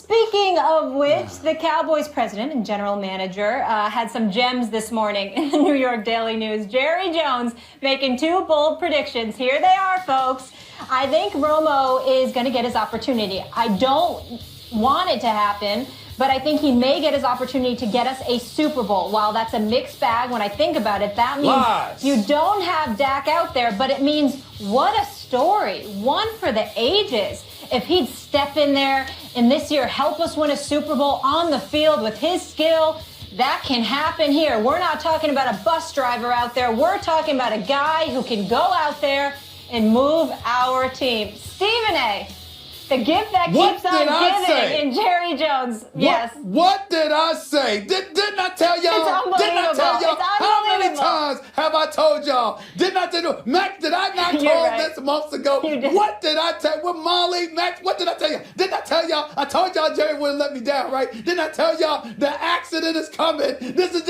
Speaking of which, the Cowboys president and general manager had some gems this morning in the New York Daily News. Jerry Jones making two bold predictions. Here they are, folks. I think Romo is going to get his opportunity. I don't want it to happen, but I think he may get his opportunity to get us a Super Bowl. While that's a mixed bag, when I think about it, that means you don't have Dak out there, but it means what a story. One for the ages. If he'd step in there and this year help us win a Super Bowl on the field with his skill, that can happen here. We're not talking about a bus driver out there. We're talking about a guy who can go out there and move our team. Stephen A., the gift that keeps on giving in Jerry Jones. Yes. What did I say? Didn't I tell y'all? It's unbelievable. Didn't I tell y'all? It's How many unbelievable. times have I told y'all? Didn't I tell you? Max, did I not told this months ago? You did. What did I tell you? With Molly, Max, what did I tell you? Didn't I tell y'all? I told y'all Jerry wouldn't let me down, right? Didn't I tell y'all the accident is coming? This is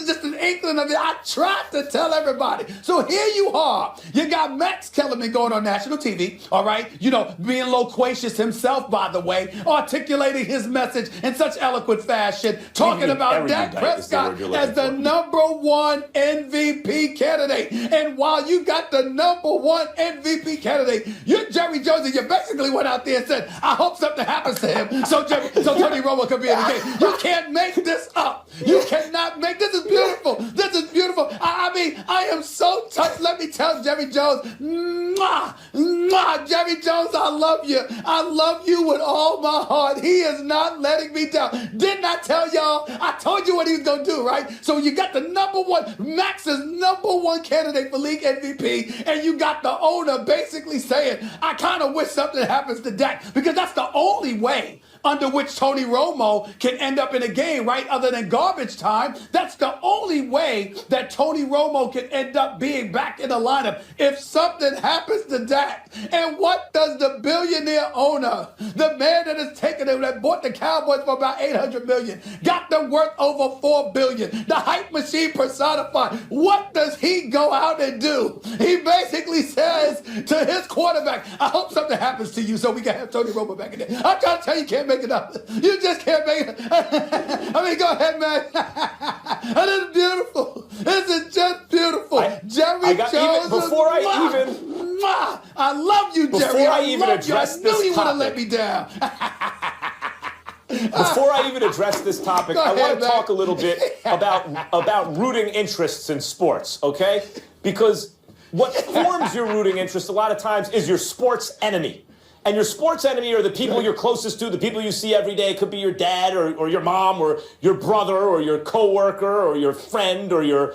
just an inkling of it. I tried to tell everybody. So here you are. You got Max Kellerman going on national TV, all right? You know, being loquacious himself, by the way, articulating his message in such eloquent fashion, talking about Dak Prescott as the #1 MVP candidate. And while you got the #1 MVP candidate, you're Jerry Jones, and you basically went out there and said, I hope something happens to him so Tony Romo could be in the game. You can't make this up. You cannot make this. Is beautiful. This is beautiful. I mean, I am so touched. Let me tell Jerry Jones, mwah, mwah, Jerry Jones, I love you. I love you with all my heart. He is not letting me down. Didn't I tell y'all? I told you what he was going to do, right? So you got the #1, Max's #1 candidate for league MVP, and you got the owner basically saying, I kind of wish something happens to Dak, because that's the only way under which Tony Romo can end up in a game, right? Other than garbage time. That's the only way that Tony Romo can end up being back in the lineup if something happens to Dak. And what does the billionaire owner, the man that has taken it, that bought the Cowboys for about $800 million, got them worth over $4 billion, the hype machine personified, what does he go out and do? He basically says to his quarterback, I hope something happens to you so we can have Tony Romo back in there. I'm trying to tell you, can't make it up. You just can't make it. I mean, go ahead, man. This is beautiful. This is just beautiful. Jerry Jones. I love you, Jerry. Before I even address this topic, I knew you would have let me down. Before I even address this topic, I want to talk a little bit about rooting interests in sports, okay? Because what forms your rooting interest a lot of times is your sports enemy. And your sports enemy are the people you're closest to, the people you see every day. It could be your dad or your mom or your brother or your coworker or your friend or your,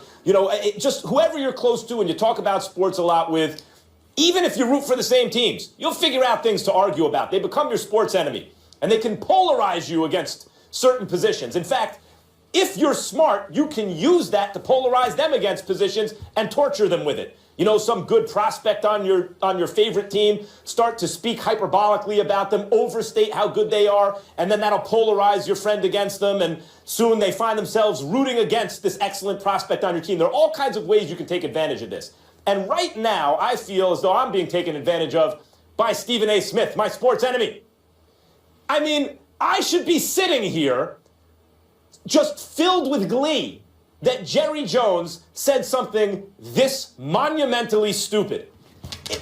just whoever you're close to and you talk about sports a lot with. Even if you root for the same teams, you'll figure out things to argue about. They become your sports enemy. And they can polarize you against certain positions. In fact, if you're smart, you can use that to polarize them against positions and torture them with it. You know, some good prospect on your favorite team, start to speak hyperbolically about them, overstate how good they are, and then that'll polarize your friend against them, and soon they find themselves rooting against this excellent prospect on your team. There are all kinds of ways you can take advantage of this. And right now, I feel as though I'm being taken advantage of by Stephen A. Smith, my sports enemy. I mean, I should be sitting here just filled with glee that Jerry Jones said something this monumentally stupid.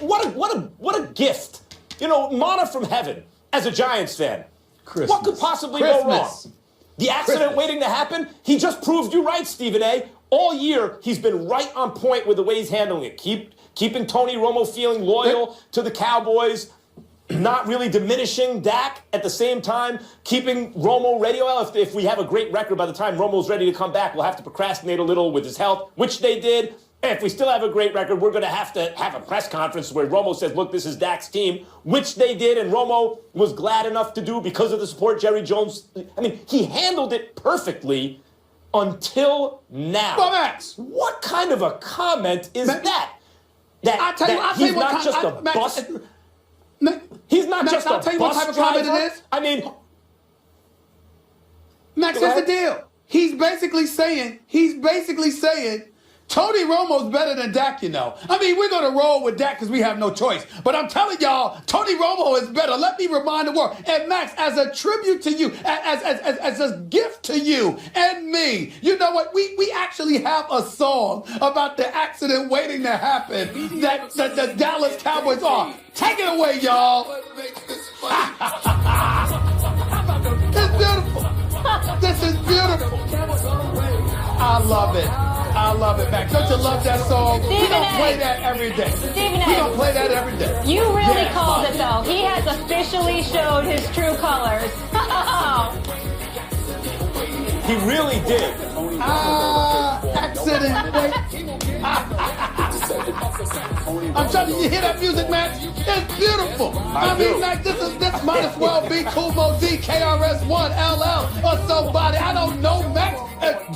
What a gift. You know, manna from heaven as a Giants fan. Christmas. What could possibly go wrong? The accident waiting to happen? He just proved you right, Stephen A. All year, he's been right on point with the way he's handling it. Keeping Tony Romo feeling loyal to the Cowboys, not really diminishing Dak at the same time, keeping Romo ready. Well, if we have a great record by the time Romo's ready to come back, we'll have to procrastinate a little with his health, which they did. And if we still have a great record, we're going to have a press conference where Romo says, look, this is Dak's team, which they did, and Romo was glad enough to do because of the support Jerry Jones. I mean, he handled it perfectly until now. Well, Max, what kind of a comment is that? He's not just a bust. He's not Max, just a I'll tell you what type of comment it is. I mean, Max, here's the deal. He's basically saying Tony Romo's better than Dak, you know. I mean, we're going to roll with Dak because we have no choice. But I'm telling y'all, Tony Romo is better. Let me remind the world. And Max, as a tribute to you, as a gift to you and me, you know what? We actually have a song about the accident waiting to happen that the Dallas Cowboys are. Take it away, y'all. It's beautiful. This is beautiful. I love it. I love it, Max. Don't you love that song? We don't play that every day. We don't play that every day. You really called it, though. He has officially showed his true colors. He really did. Accident. I'm telling you, you hear that music, Max? It's beautiful. I mean, Max, this might as well be Kumo D, KRS-One, LL, or somebody. I don't know, Max.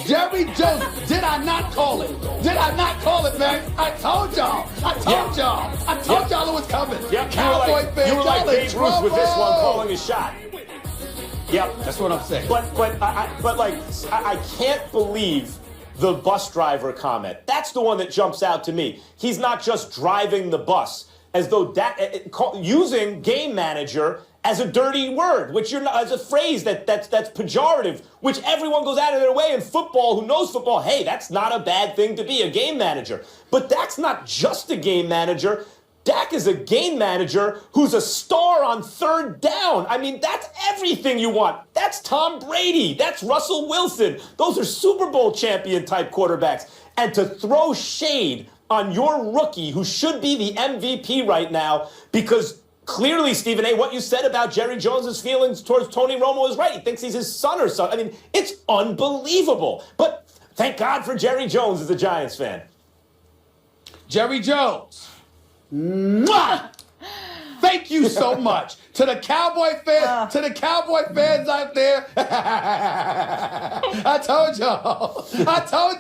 Jerry Jones, did I not call it? Did I not call it, Max? I told y'all. I told y'all it was coming. Yep. Cowboy fans, you were like y'all in Babe Ruth with this one, trouble. calling a shot. Yep, That's what I'm saying. But I can't believe the bus driver comment. That's the one that jumps out to me. He's not just driving the bus, as though using game manager as a dirty word, which you're not, as a phrase that's pejorative, which everyone goes out of their way in football who knows football. Hey, that's not a bad thing to be a game manager. But Dak's not just a game manager. Dak is a game manager who's a star on third down. I mean, that's everything you want. That's Tom Brady. That's Russell Wilson. Those are Super Bowl champion type quarterbacks. And to throw shade on your rookie who should be the MVP right now, because clearly, Stephen A., what you said about Jerry Jones's feelings towards Tony Romo is right. He thinks he's his son or something. I mean, it's unbelievable. But thank God for Jerry Jones as a Giants fan. Jerry Jones. Mwah! Thank you so much to the Cowboy fans, out there. I told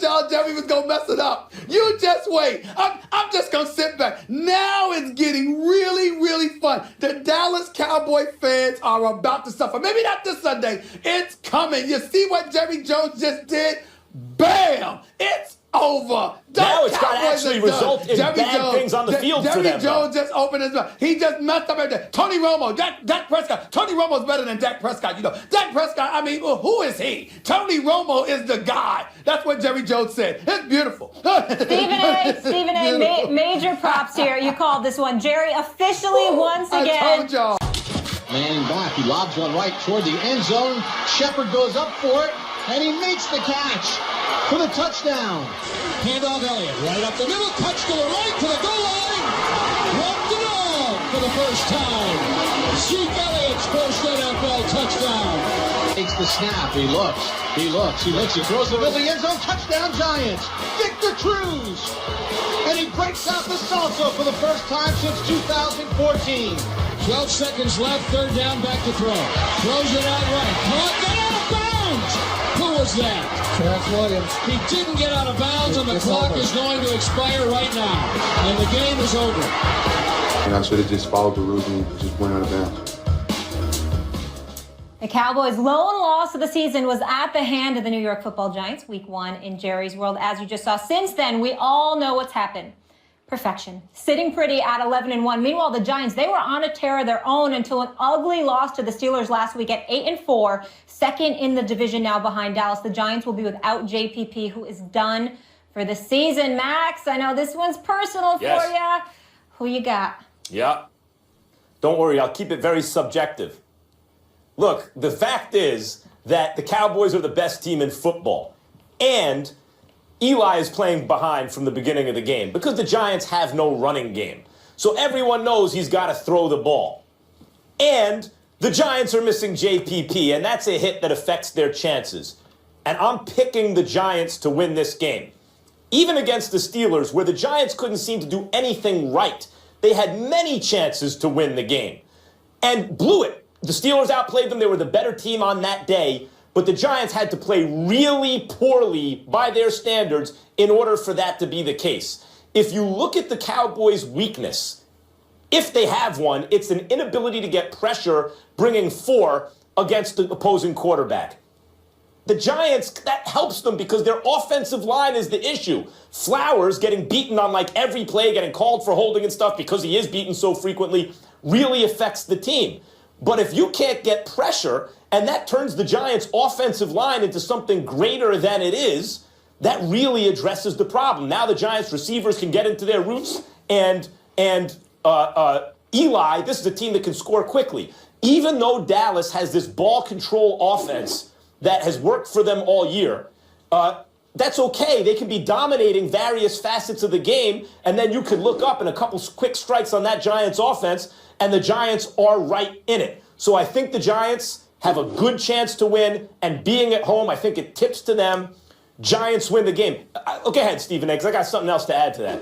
y'all Jerry was gonna mess it up. You just wait. I'm just gonna sit back. Now it's getting really, really fun. The Dallas Cowboy fans are about to suffer. Maybe not this Sunday. It's coming. You see what Jerry Jones just did? Bam! It's over. Now it's got to actually result in bad things on the field for them. Jerry Jones just opened his mouth. He just messed up everything. Tony Romo, Dak Prescott. Tony Romo's better than Dak Prescott, you know. Dak Prescott, I mean, who is he? Tony Romo is the guy. That's what Jerry Jones said. It's beautiful. Stephen A., major props here. You called this one. Jerry officially once again. I told y'all. Manning back. He lobs one right toward the end zone. Shepard goes up for it, and he makes the catch for the touchdown. Handoff Elliott, right up the middle, touch to the right, to the goal line. Walked it all for the first time. Zeke Elliott's first NFL touchdown. Takes the snap, he looks, he throws it into the end zone, touchdown Giants. Victor Cruz. And he breaks out the salsa for the first time since 2014. 12 seconds left, third down, back to throw. Throws it out right, caught, got out of bounds. Who was that? Terrence Williams. He didn't get out of bounds, and the clock is going to expire right now. And the game is over. And I should have just followed the rules and just went out of bounds. The Cowboys' lone loss of the season was at the hand of the New York Football Giants, Week 1 in Jerry's world, as you just saw. Since then, we all know what's happened. Perfection. Sitting pretty at 11-1. Meanwhile, the Giants, they were on a tear of their own until an ugly loss to the Steelers last week at 8-4, second in the division now behind Dallas. The Giants will be without JPP, who is done for the season. Max, I know this one's personal for you. Who you got? Yeah. Don't worry, I'll keep it very subjective. Look, the fact is that the Cowboys are the best team in football. And Eli is playing behind from the beginning of the game because the Giants have no running game. So everyone knows he's got to throw the ball. And the Giants are missing JPP, and that's a hit that affects their chances. And I'm picking the Giants to win this game. Even against the Steelers, where the Giants couldn't seem to do anything right, they had many chances to win the game and blew it. The Steelers outplayed them. They were the better team on that day. But the Giants had to play really poorly by their standards in order for that to be the case. If you look at the Cowboys' weakness, if they have one, it's an inability to get pressure bringing 4 against the opposing quarterback. the Giants, that helps them because their offensive line is the issue. Flowers getting beaten on like every play, getting called for holding and stuff because he is beaten so frequently really affects the team. But if you can't get pressure and that turns the Giants' offensive line into something greater than it is, that really addresses the problem. Now the Giants receivers can get into their routes and Eli, this is a team that can score quickly. Even though Dallas has this ball control offense that has worked for them all year, that's okay. They can be dominating various facets of the game, and then you could look up and a couple quick strikes on that Giants offense, and the Giants are right in it. So I think the Giants have a good chance to win, and being at home, I think it tips to them. Giants win the game. Go ahead, Stephen A, because I got something else to add to that.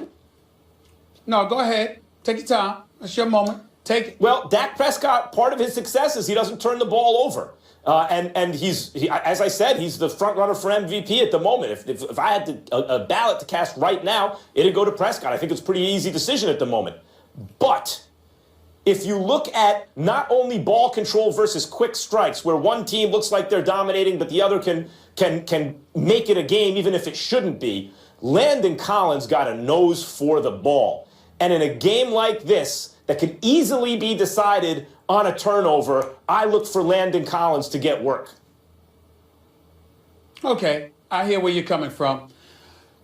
No, go ahead. Take your time. It's your moment. Take it. Well, Dak Prescott, part of his success is he doesn't turn the ball over. And he's, as I said, he's the front runner for MVP at the moment. If I had a ballot to cast right now, it'd go to Prescott. I think it's a pretty easy decision at the moment. But if you look at not only ball control versus quick strikes, where one team looks like they're dominating, but the other can make it a game even if it shouldn't be, Landon Collins got a nose for the ball. And in a game like this that could easily be decided on a turnover, I look for Landon Collins to get work. Okay, I hear where you're coming from.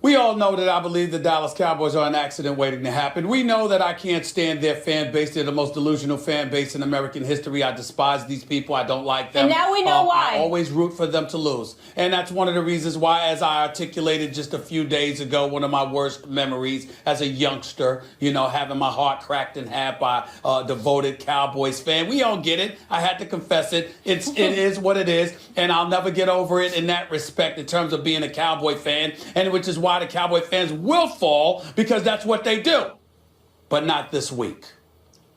We all know that I believe the Dallas Cowboys are an accident waiting to happen. We know that I can't stand their fan base. They're the most delusional fan base in American history. I despise these people. I don't like them. And now we know why. I always root for them to lose. And that's one of the reasons why, as I articulated just a few days ago, one of my worst memories as a youngster, having my heart cracked in half by a devoted Cowboys fan. We all get it. I had to confess it. It is what it is. And I'll never get over it in that respect in terms of being a Cowboy fan, and which is why the Cowboy fans will fall, because that's what they do. But not this week.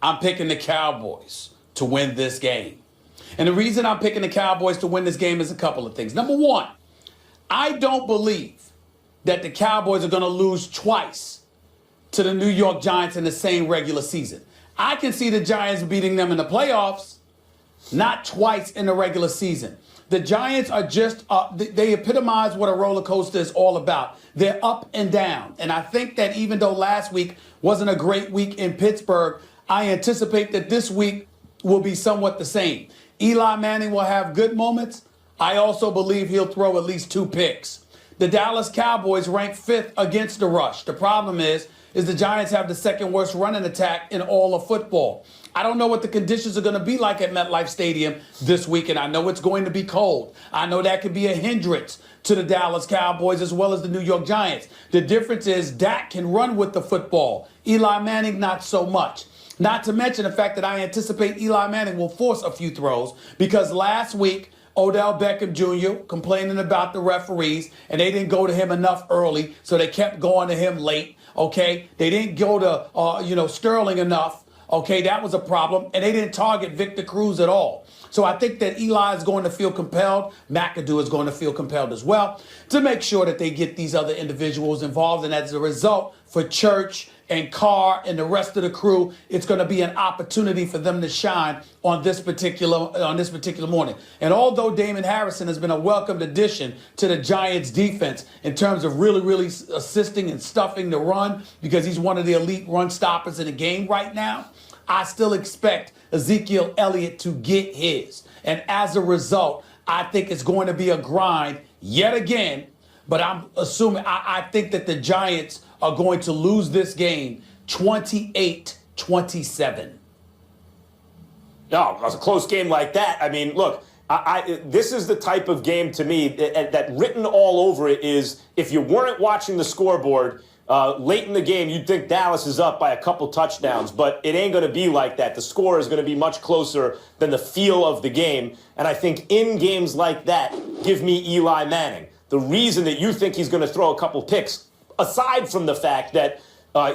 I'm picking the Cowboys to win this game. And the reason I'm picking the Cowboys to win this game is a couple of things. Number one, I don't believe that the Cowboys are going to lose twice to the New York Giants in the same regular season. I can see the Giants beating them in the playoffs, not twice in the regular season. The Giants are just, they epitomize what a roller coaster is all about. They're up and down. And I think that even though last week wasn't a great week in Pittsburgh, I anticipate that this week will be somewhat the same. Eli Manning will have good moments. I also believe he'll throw at least 2 picks. The Dallas Cowboys rank 5th against the rush. The problem is the Giants have the second worst running attack in all of football. I don't know what the conditions are going to be like at MetLife Stadium this weekend. I know it's going to be cold. I know that could be a hindrance to the Dallas Cowboys as well as the New York Giants. The difference is Dak can run with the football. Eli Manning, not so much. Not to mention the fact that I anticipate Eli Manning will force a few throws, because last week, Odell Beckham Jr. complaining about the referees, and they didn't go to him enough early, so they kept going to him late, okay? They didn't go to, Sterling enough. Okay, that was a problem. And they didn't target Victor Cruz at all. So I think that Eli is going to feel compelled. McAdoo is going to feel compelled as well to make sure that they get these other individuals involved. And as a result, for Church and Carr and the rest of the crew, it's going to be an opportunity for them to shine on this particular morning. And although Damon Harrison has been a welcomed addition to the Giants defense in terms of really assisting and stuffing the run, because he's one of the elite run stoppers in the game right now, I still expect Ezekiel Elliott to get his. And as a result, I think it's going to be a grind yet again. But I'm assuming, I think that the Giants are going to lose this game 28-27. No, it was a close game like that. I mean, look, this is the type of game to me that written all over it is, if you weren't watching the scoreboard late in the game, you'd think Dallas is up by a couple touchdowns, but it ain't going to be like that. The score is going to be much closer than the feel of the game. And I think in games like that, give me Eli Manning. The reason that you think he's going to throw a couple picks, aside from the fact that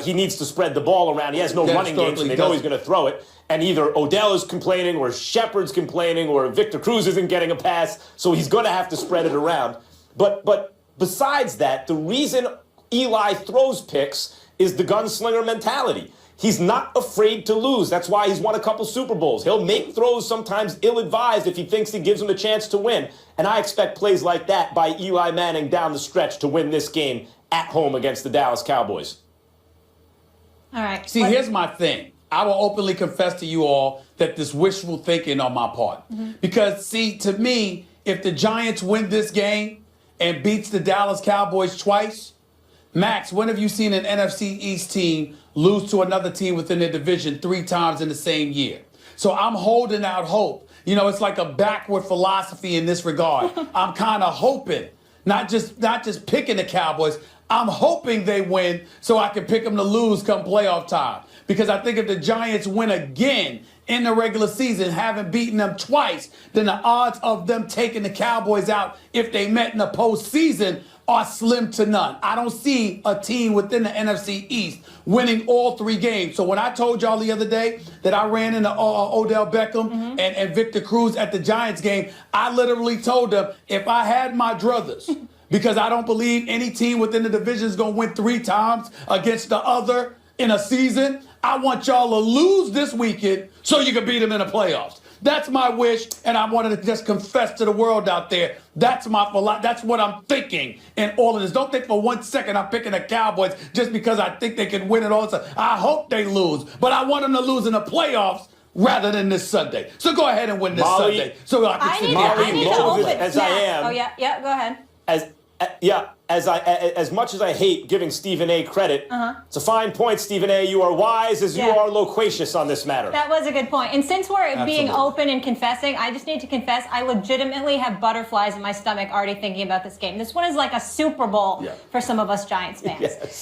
he needs to spread the ball around, he has no running game, so they know he's going to throw it. And either Odell is complaining, or Shepard's complaining, or Victor Cruz isn't getting a pass, so he's going to have to spread it around. But besides that, the reason Eli throws picks is the gunslinger mentality. He's not afraid to lose. That's why he's won a couple Super Bowls. He'll make throws sometimes ill-advised if he thinks he gives him a chance to win. And I expect plays like that by Eli Manning down the stretch to win this game at home against the Dallas Cowboys. All right. See, here's my thing. I will openly confess to you all that this wishful thinking on my part. Because, see, to me, if the Giants win this game and beats the Dallas Cowboys twice, Max, when have you seen an NFC East team lose to another team within their division 3 times in the same year? So I'm holding out hope. You know, it's like a backward philosophy in this regard. I'm kind of hoping, not just picking the Cowboys. I'm hoping they win so I can pick them to lose come playoff time. Because I think if the Giants win again in the regular season, having beaten them twice, then the odds of them taking the Cowboys out if they met in the postseason are slim to none. I don't see a team within the NFC East winning all 3 games. So when I told y'all the other day that I ran into Odell Beckham and Victor Cruz at the Giants game, I literally told them if I had my druthers, because I don't believe any team within the division is going to win 3 times against the other in a season, I want y'all to lose this weekend so you can beat them in the playoffs. That's my wish, and I wanted to just confess to the world out there. That's what I'm thinking in all of this. Don't think for 1 second I'm picking the Cowboys just because I think they can win it all. I hope they lose, but I want them to lose in the playoffs rather than this Sunday. So go ahead and win this Sunday so I can sit I Molly, need to open. as I am. Oh, yeah, go ahead. As much as I hate giving Stephen A. credit, it's a fine point, Stephen A. You are wise as you are loquacious on this matter. That was a good point. And since we're being open and confessing, I just need to confess I legitimately have butterflies in my stomach already thinking about this game. This one is like a Super Bowl for some of us Giants fans. Yes.